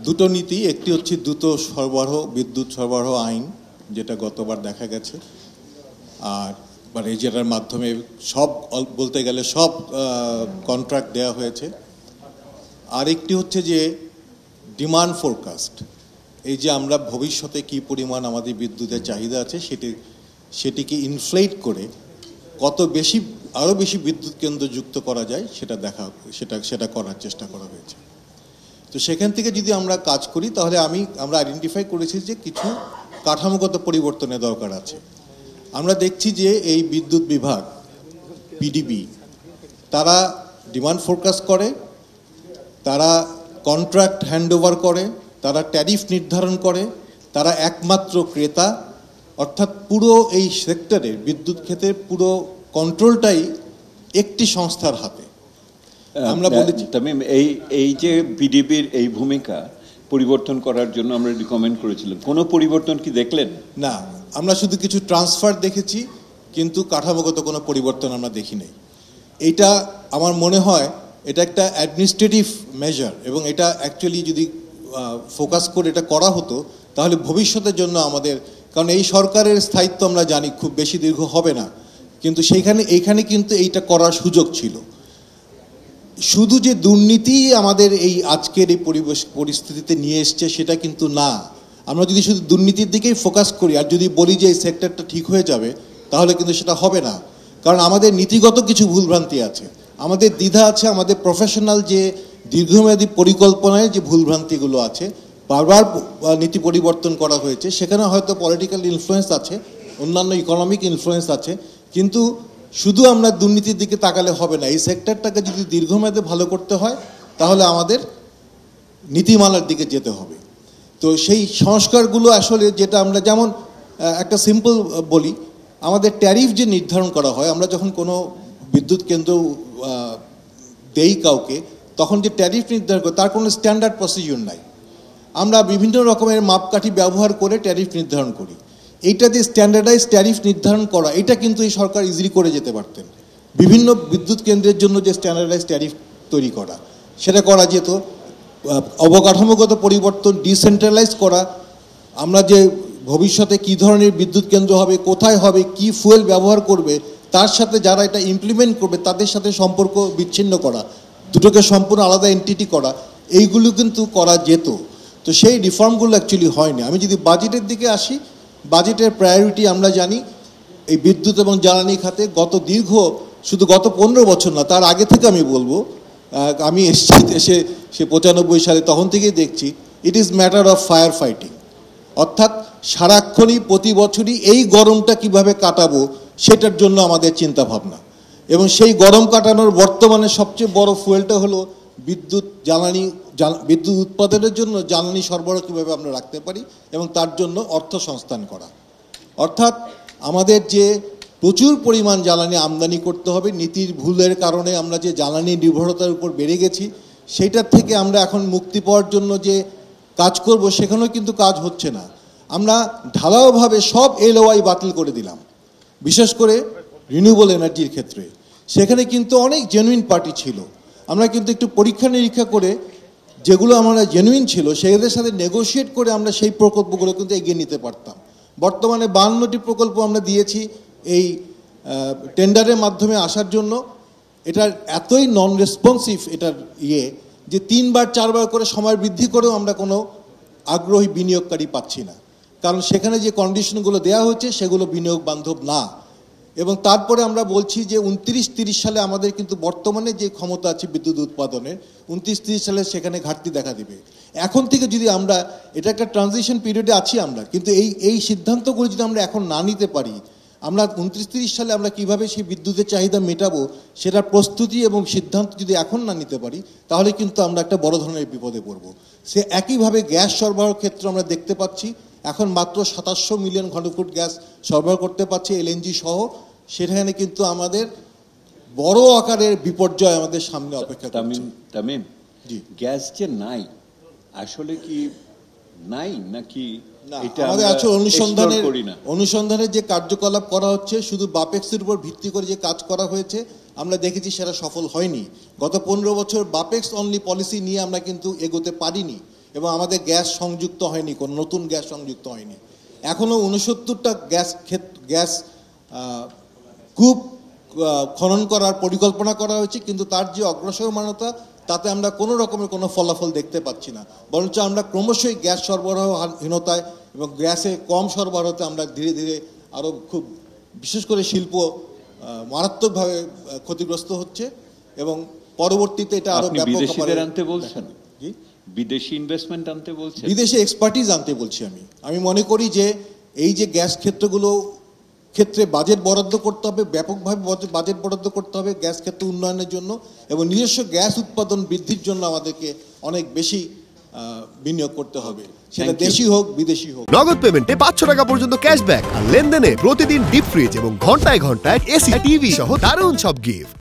দুটো নীতি, একটি হচ্ছে দ্রুত সরবরাহ বিদ্যুৎ সরবরাহ আইন, যেটা গতবার দেখা গেছে, আর মানে যেটার মাধ্যমে সব বলতে গেলে সব কন্ট্রাক্ট দেওয়া হয়েছে। আর একটি হচ্ছে যে ডিমান্ড ফোরকাস্ট, এই যে আমরা ভবিষ্যতে কি পরিমাণ আমাদের বিদ্যুতের চাহিদা আছে সেটিকে ইনফ্লেট করে কত বেশি আরও বেশি বিদ্যুৎ কেন্দ্র যুক্ত করা যায় সেটা করার চেষ্টা করা হয়েছে। তো সেখান থেকে যদি আমরা কাজ করি তাহলে আমরা আইডেন্টিফাই করেছি যে কিছু কাঠামোগত পরিবর্তনের দরকার আছে। আমরা দেখছি যে এই বিদ্যুৎ বিভাগ পিডিবি তারা ডিমান্ড ফোরকাস্ট করে, তারা কন্ট্রাক্ট হ্যান্ডওভার করে, তারা ট্যারিফ নির্ধারণ করে, তারা একমাত্র ক্রেতা, অর্থাৎ পুরো এই সেক্টরের বিদ্যুৎ ক্ষেত্রের পুরো কন্ট্রোলটাই একটি সংস্থার হাতে। আমরা বলেছি তামিম, এই যে পিডিবির এই ভূমিকা পরিবর্তন করার জন্য আমরা রিকমেন্ড করেছিলাম, কোনো পরিবর্তন কি দেখলেন? না, আমরা শুধু কিছু ট্রান্সফার দেখেছি, কিন্তু কাঠামোগত কোনো পরিবর্তন আমরা দেখি নাই। এইটা আমার মনে হয় এটা একটা অ্যাডমিনিস্ট্রেটিভ মেজার, এবং এটা অ্যাকচুয়ালি যদি ফোকাস করে এটা করা হতো তাহলে ভবিষ্যতের জন্য আমাদের, কারণ এই সরকারের স্থায়িত্ব আমরা জানি খুব বেশি দীর্ঘ হবে না, কিন্তু এইখানে কিন্তু এইটা করার সুযোগ ছিল। শুধু যে দুর্নীতি আমাদের এই আজকের এই পরিস্থিতিতে নিয়ে এসছে সেটা কিন্তু না। আমরা যদি শুধু দুর্নীতির দিকেই ফোকাস করি আর যদি বলি যে এই সেক্টরটা ঠিক হয়ে যাবে, তাহলে কিন্তু সেটা হবে না। কারণ আমাদের নীতিগত কিছু ভুলভ্রান্তি আছে, আমাদের দ্বিধা আছে, আমাদের প্রফেশনাল যে দীর্ঘমেয়াদী পরিকল্পনায় যে ভুলভ্রান্তিগুলো আছে, বারবার নীতি পরিবর্তন করা হয়েছে, সেখানে হয়তো পলিটিক্যাল ইনফ্লুয়েন্স আছে, অন্যান্য ইকোনমিক ইনফ্লুয়েন্স আছে, কিন্তু শুধু আমরা দুর্নীতির দিকে তাকালে হবে না। এই সেক্টরটাকে যদি দীর্ঘমেয়াদে ভালো করতে হয় তাহলে আমাদের নীতিমালার দিকে যেতে হবে। তো সেই সংস্কারগুলো আসলে যেটা আমরা, যেমন একটা সিম্পল বলি, আমাদের ট্যারিফ যে নির্ধারণ করা হয়, আমরা যখন কোনো বিদ্যুৎ কেন্দ্র দেই কাউকে, তখন যে ট্যারিফ নির্ধারণ করে তার কোনো স্ট্যান্ডার্ড প্রসিডিউর নাই। আমরা বিভিন্ন রকমের মাপকাঠি ব্যবহার করে ট্যারিফ নির্ধারণ করি। এইটা যে স্ট্যান্ডার্ডাইজ ট্যারিফ নির্ধারণ করা, এটা কিন্তু এই সরকার ইজিলি করে যেতে পারতেন। বিভিন্ন বিদ্যুৎ কেন্দ্রের জন্য যে স্ট্যান্ডার্ডাইজ ট্যারিফ তৈরি করা, সেটা করা যেত। অবকাঠামোগত পরিবর্তন, ডিসেন্ট্রালাইজ করা, আমরা যে ভবিষ্যতে কী ধরনের বিদ্যুৎ কেন্দ্র হবে, কোথায় হবে, কি ফুয়েল ব্যবহার করবে, তার সাথে যারা এটা ইমপ্লিমেন্ট করবে তাদের সাথে সম্পর্ক বিচ্ছিন্ন করা, দুটোকে সম্পূর্ণ আলাদা এন্টিটি করা, এইগুলো কিন্তু করা যেত। তো সেই রিফর্মগুলো অ্যাকচুয়ালি হয়নি। আমি যদি বাজেটের দিকে আসি, বাজেটের প্রায়োরিটি আমরা জানি এই বিদ্যুৎ এবং জ্বালানি খাতে শুধু গত 15 বছর না, তার আগে থেকে আমি বলবো, আমি এসেছি দেশে সে 95 সালে, তখন থেকেই দেখছি it is matter of fire fighting. অর্থাৎ সারাক্ষণই প্রতি বছরই এই গরমটা কিভাবে কাটাবো সেটার জন্য আমাদের চিন্তা ভাবনা, এবং সেই গরম কাটানোর বর্তমানে সবচেয়ে বড় ফুয়েলটা হলো বিদ্যুৎ উৎপাদনের জন্য জ্বালানি সরবরাহ কীভাবে আমরা রাখতে পারি এবং তার জন্য অর্থ সংস্থান করা। অর্থাৎ আমাদের যে প্রচুর পরিমাণ জ্বালানি আমদানি করতে হবে, নীতির ভুলের কারণে আমরা যে জ্বালানি নির্ভরতার উপর বেড়ে গেছি, সেইটার থেকে আমরা এখন মুক্তি পাওয়ার জন্য যে কাজ করব, সেখানেও কিন্তু কাজ হচ্ছে না। আমরা ঢালাওভাবে সব LOI বাতিল করে দিলাম, বিশেষ করে রিনিউয়েবল এনার্জির ক্ষেত্রে। সেখানে কিন্তু অনেক জেনুইন পার্টি ছিল, আমরা কিন্তু একটু পরীক্ষা নিরীক্ষা করে যেগুলো আমরা জেনুইন ছিল সেগুলোর সাথে নেগোশিয়েট করে আমরা সেই প্রকল্পগুলো কিন্তু এগিয়ে নিতে পারতাম। বর্তমানে 52টি প্রকল্প আমরা দিয়েছি এই টেন্ডারের মাধ্যমে আসার জন্য। এটার এতই নন রেসপন্সিভ এটার যে 3বার 4বার করে সময় বৃদ্ধি করেও আমরা কোনো আগ্রহী বিনিয়োগকারী পাচ্ছি না, কারণ সেখানে যে কন্ডিশনগুলো দেওয়া হচ্ছে সেগুলো বিনিয়োগ বান্ধব না। এবং তারপরে আমরা বলছি যে 29-30 সালে আমাদের কিন্তু বর্তমানে যে ক্ষমতা আছে বিদ্যুৎ উৎপাদনের, 29-30 সালে সেখানে ঘাটতি দেখা দিবে। এখন থেকে যদি আমরা, এটা একটা ট্রানজিশন পিরিয়ডে আছি আমরা, কিন্তু এই সিদ্ধান্তগুলো যদি আমরা এখন না নিতে পারি, আমরা 29-30 সালে আমরা কিভাবে সেই বিদ্যুতের চাহিদা মেটাবো সেটার প্রস্তুতি এবং সিদ্ধান্ত যদি এখন না নিতে পারি, তাহলে কিন্তু আমরা একটা বড় ধরনের বিপদে পড়ব। সে একইভাবে গ্যাস সরবরাহের ক্ষেত্রে আমরা দেখতে পাচ্ছি এখন মাত্র 2700 মিলিয়ন ঘনফুট গ্যাস সরবরাহ করতে পারছে LNG সহ। সেখানে কিন্তু আমাদের বড় আকারের বিপর্যয় আমাদের সামনে অপেক্ষা করছে। তামিম, জি, গ্যাস যে নাই, আসলে কি নাই নাকি আমাদের আছে অনুসন্ধানের যে কার্যকলাপ করা হচ্ছে, শুধু বাপেক্সের উপর ভিত্তি করে যে কাজ করা হয়েছে আমরা দেখেছি সেটা সফল হয়নি। গত 15 বছর বাপেক্স অনলি পলিসি নিয়ে আমরা কিন্তু এগোতে পারিনি। এবং আমাদের গ্যাস সংযুক্ত হয়নি, কোনো নতুন গ্যাস সংযুক্ত হয়নি। এখনও 69টা গ্যাস কূপ খনন করার পরিকল্পনা করা হয়েছে, কিন্তু তার যে অগ্রসরমানতা তাতে আমরা কোনো রকমের কোনো ফলাফল দেখতে পাচ্ছি না, বরঞ্চ আমরা ক্রমশই গ্যাস সরবরাহহীনতায় এবং গ্যাসে কম সরবরাহতে আমরা ধীরে ধীরে আরও খুব বিশেষ করে শিল্প মারাত্মকভাবে ক্ষতিগ্রস্ত হচ্ছে এবং পরবর্তীতে এটা আরো ব্যাপক বিদেশিদের আনতে বলছেন, জি বিদেশি ইনভেস্টমেন্ট আনতে বলছেন, বিদেশি এক্সপার্টিজ আনতে বলছি। আমি মনে করি যে এই যে গ্যাস ক্ষেত্রগুলো ক্ষেত্রে বাজেট বরাদ্দ করতে হবে, ব্যাপকভাবে বাজেট বরাদ্দ করতে হবে গ্যাস ক্ষেত্র উন্নয়নের জন্য, এবং নিজস্ব গ্যাস উৎপাদন বৃদ্ধির জন্য আমাদেরকে অনেক বেশি বিনিয়োগ করতে হবে, সেটা দেশি হোক বিদেশি হোক। নগদ পেমেন্টে 500 টাকা পর্যন্ত ক্যাশব্যাক আর লেনদেনে প্রতিদিন ডিপ ফ্রিজ এবং ঘন্টায় ঘন্টায় এসি টিভি সহ দারুণ সব গিফট।